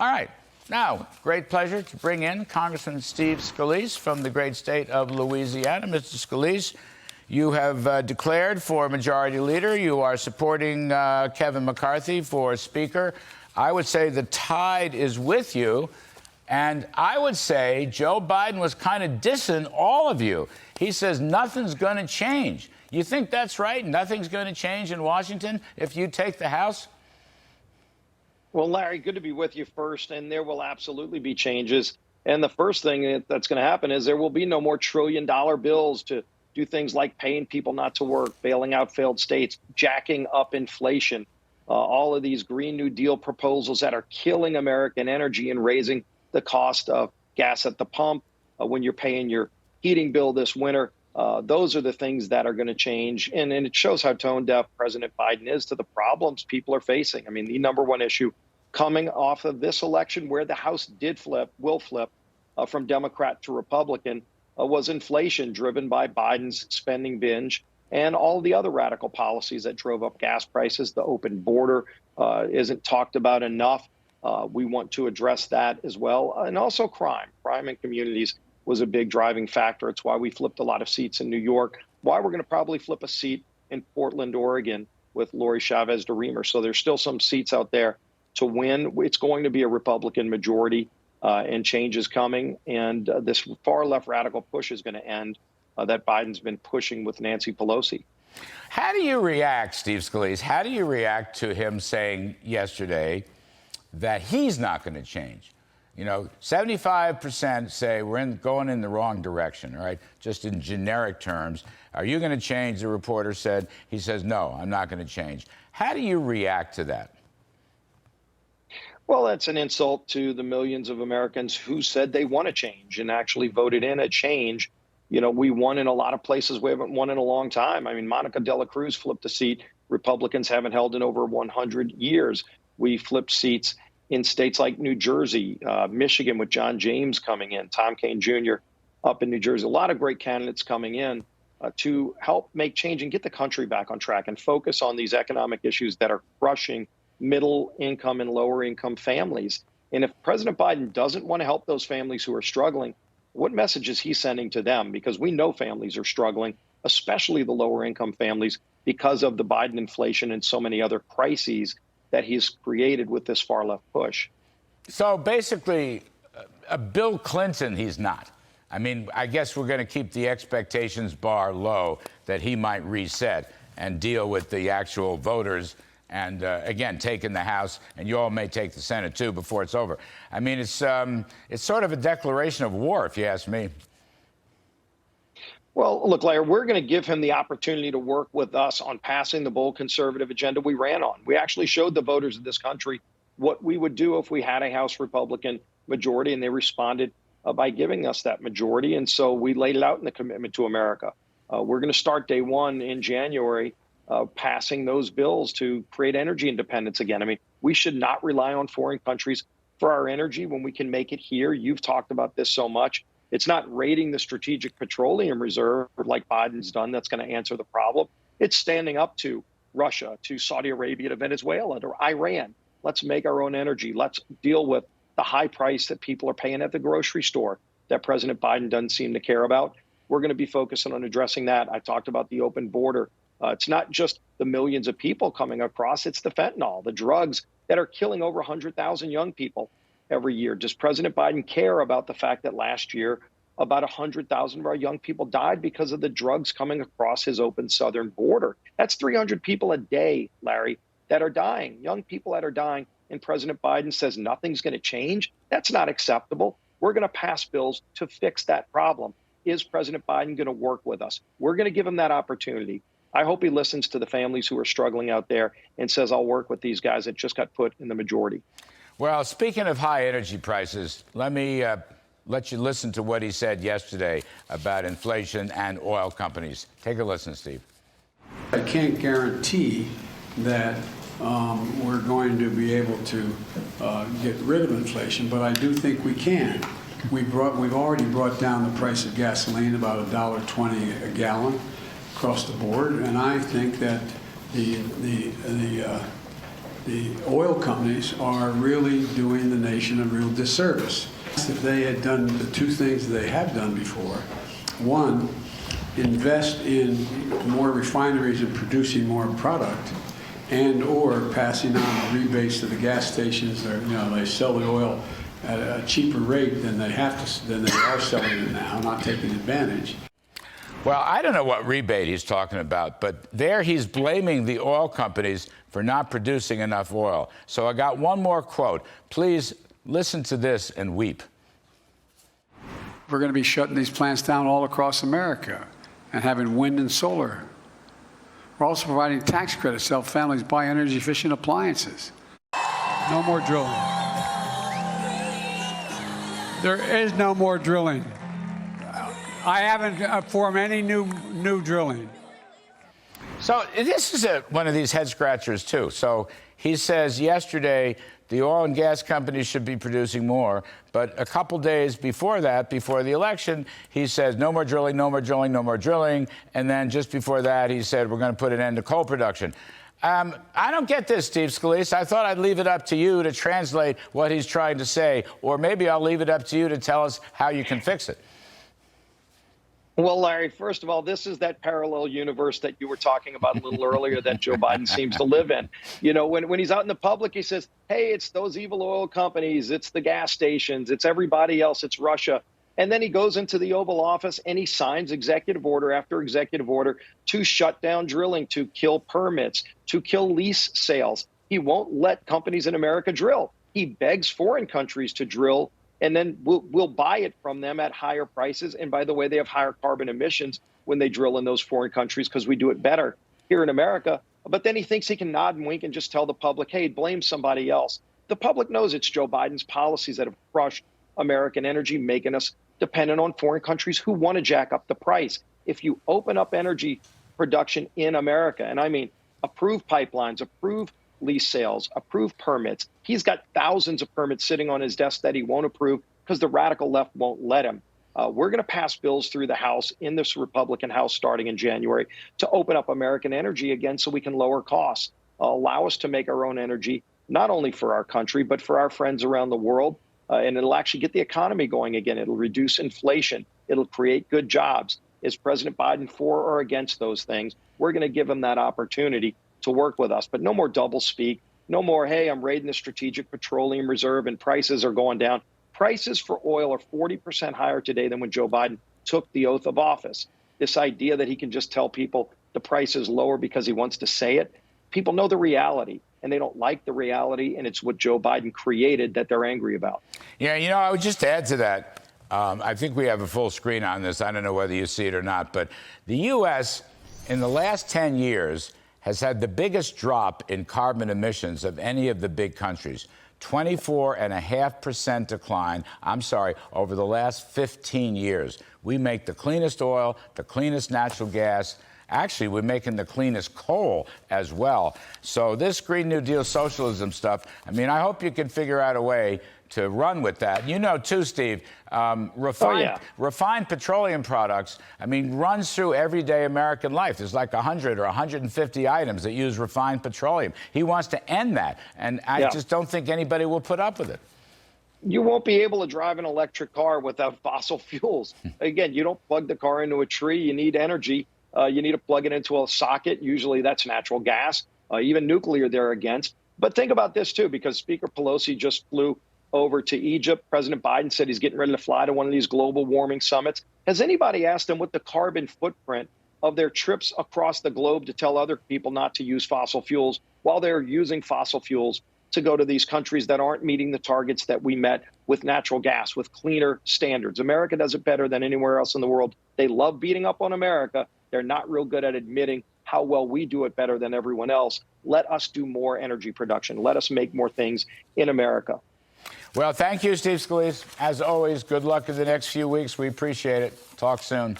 All right. Now, great pleasure to bring in Congressman Steve Scalise from the great state of Louisiana. Mr. Scalise, you have declared for Majority Leader. You are supporting Kevin McCarthy for Speaker. I would say the tide is with you. And I would say Joe Biden was kind of dissing all of you. He says nothing's going to change. You think that's right? Nothing's going to change in Washington if you take the House? Well, Larry, good to be with you first, and there will absolutely be changes. And the first thing that's going to happen is there will be no more trillion-dollar bills to do things like paying people not to work, bailing out failed states, jacking up inflation, all of these Green New Deal proposals that are killing American energy and raising the cost of gas at the pump when you're paying your heating bill this winter. Those are the things that are going to change. And it shows how tone deaf President Biden is to the problems people are facing. I mean, the number one issue coming off of this election where the House will flip from Democrat to Republican was inflation driven by Biden's spending binge and all the other radical policies that drove up gas prices. The open border isn't talked about enough. We want to address that as well. And also crime in communities was a big driving factor. It's why we flipped a lot of seats in New York, why we're going to probably flip a seat in Portland, Oregon with Lori Chavez DeRemer. So there's still some seats out there to win. It's going to be a Republican majority and change is coming. And this far left radical push is going to end that Biden's been pushing with Nancy Pelosi. How do you react, Steve Scalise? How do you react to him saying yesterday that he's not going to change? You know, 75% say we're going in the wrong direction, all right? Just in generic terms. Are you going to change? The reporter said. He says, no, I'm not going to change. How do you react to that? Well, that's an insult to the millions of Americans who said they want to change and actually voted in a change. You know, we won in a lot of places we haven't won in a long time. I mean, Monica de la Cruz flipped a seat Republicans haven't held in over 100 years. We flipped seats in states like New Jersey, Michigan with John James coming in, Tom Kean Jr. up in New Jersey. A lot of great candidates coming in to help make change and get the country back on track and focus on these economic issues that are crushing middle income and lower income families. And if President Biden doesn't want to help those families who are struggling, what message is he sending to them? Because we know families are struggling, especially the lower income families, because of the Biden inflation and so many other crises that he's created with this far left push. So basically, Bill Clinton, he's not. I mean, I guess we're going to keep the expectations bar low that he might reset and deal with the actual voters and, again, taking the House, and you all may take the Senate, too, before it's over. I mean, it's sort of a declaration of war, if you ask me. Well, look, Larry, we're going to give him the opportunity to work with us on passing the bold conservative agenda we ran on. We actually showed the voters of this country what we would do if we had a House Republican majority, and they responded by giving us that majority. And so we laid it out in the commitment to America. We're going to start day one in January passing those bills to create energy independence again. I mean, we should not rely on foreign countries for our energy when we can make it here. You've talked about this so much. It's not raiding the Strategic Petroleum Reserve like Biden's done that's going to answer the problem. It's standing up to Russia, to Saudi Arabia, to Venezuela, to Iran. Let's make our own energy. Let's deal with the high price that people are paying at the grocery store that President Biden doesn't seem to care about. We're going to be focusing on addressing that. I talked about the open border. It's not just the millions of people coming across. It's the fentanyl, the drugs that are killing over 100,000 young people every year. Does President Biden care about the fact that last year about 100,000 of our young people died because of the drugs coming across his open southern border? That's 300 people a day, Larry, that are dying, young people that are dying. And President Biden says nothing's going to change. That's not acceptable. We're going to pass bills to fix that problem. Is President Biden going to work with us? We're going to give him that opportunity. I hope he listens to the families who are struggling out there and says, I'll work with these guys that just got put in the majority. Well, speaking of high energy prices, let me let you listen to what he said yesterday about inflation and oil companies. Take a listen, Steve. I can't guarantee that we're going to be able to get rid of inflation, but I do think we can. We've already brought down the price of gasoline about $1.20 a gallon across the board, and I think that the the oil companies are really doing the nation a real disservice. If they had done the two things they have done before, one, invest in more refineries and producing more product, and or passing on rebates to the gas stations. They sell the oil at a cheaper rate than they are selling it now, not taking advantage. Well, I don't know what rebate he's talking about, but there he's blaming the oil companies for not producing enough oil. So I got one more quote. Please listen to this and weep. We're going to be shutting these plants down all across America and having wind and solar. We're also providing tax credits to help families buy energy-efficient appliances. No more drilling. There is no more drilling. I haven't formed any new drilling. So this is one of these head scratchers, too. So he says yesterday the oil and gas companies should be producing more. But a couple days before that, before the election, he says no more drilling, no more drilling, no more drilling. And then just before that, he said we're going to put an end to coal production. I don't get this, Steve Scalise. I thought I'd leave it up to you to translate what he's trying to say. Or maybe I'll leave it up to you to tell us how you can fix it. Well, Larry, first of all, this is that parallel universe that you were talking about a little earlier that Joe Biden seems to live in. You know, when he's out in the public, he says, hey, it's those evil oil companies, it's the gas stations, it's everybody else, it's Russia. And then he goes into the Oval Office and he signs executive order after executive order to shut down drilling, to kill permits, to kill lease sales. He won't let companies in America drill. He begs foreign countries to drill, and then we'll buy it from them at higher prices. And by the way, they have higher carbon emissions when they drill in those foreign countries because we do it better here in America. But then he thinks he can nod and wink and just tell the public, hey, blame somebody else. The public knows it's Joe Biden's policies that have crushed American energy, making us dependent on foreign countries who want to jack up the price. If you open up energy production in America, and I mean approve pipelines, approve lease sales, approve permits. He's got thousands of permits sitting on his desk that he won't approve because the radical left won't let him. We're going to pass bills through the House, in this Republican House starting in January, to open up American energy again so we can lower costs, allow us to make our own energy, not only for our country, but for our friends around the world. And it'll actually get the economy going again. It'll reduce inflation. It'll create good jobs. Is President Biden for or against those things? We're going to give him that opportunity to work with us. But no more doublespeak. No more, hey, I'm raiding the Strategic Petroleum Reserve and prices are going down. Prices for oil are 40% higher today than when Joe Biden took the oath of office. This idea that he can just tell people the price is lower because he wants to say it. People know the reality, and they don't like the reality, and it's what Joe Biden created that they're angry about. Yeah, you know, I would just add to that. I think we have a full screen on this. I don't know whether you see it or not, but the U.S. in the last 10 years has had the biggest drop in carbon emissions of any of the big countries. 24.5% decline, over the last 15 years. We make the cleanest oil, the cleanest natural gas. Actually, we're making the cleanest coal as well. So this Green New Deal socialism stuff, I mean, I hope you can figure out a way to run with that. You know, too, Steve, refined petroleum products, I mean, runs through everyday American life. There's like 100 or 150 items that use refined petroleum. He wants to end that, and I just don't think anybody will put up with it. You won't be able to drive an electric car without fossil fuels. Again, you don't plug the car into a tree. You need energy. You need to plug it into a socket. Usually that's natural gas, even nuclear they're against. But think about this, too, because Speaker Pelosi just flew over to Egypt. President Biden said he's getting ready to fly to one of these global warming summits. Has anybody asked him what the carbon footprint of their trips across the globe to tell other people not to use fossil fuels while they're using fossil fuels to go to these countries that aren't meeting the targets that we met with natural gas, with cleaner standards? America does it better than anywhere else in the world. They love beating up on America. They're not real good at admitting how well we do it better than everyone else. Let us do more energy production. Let us make more things in America. Well, thank you, Steve Scalise. As always, good luck in the next few weeks. We appreciate it. Talk soon.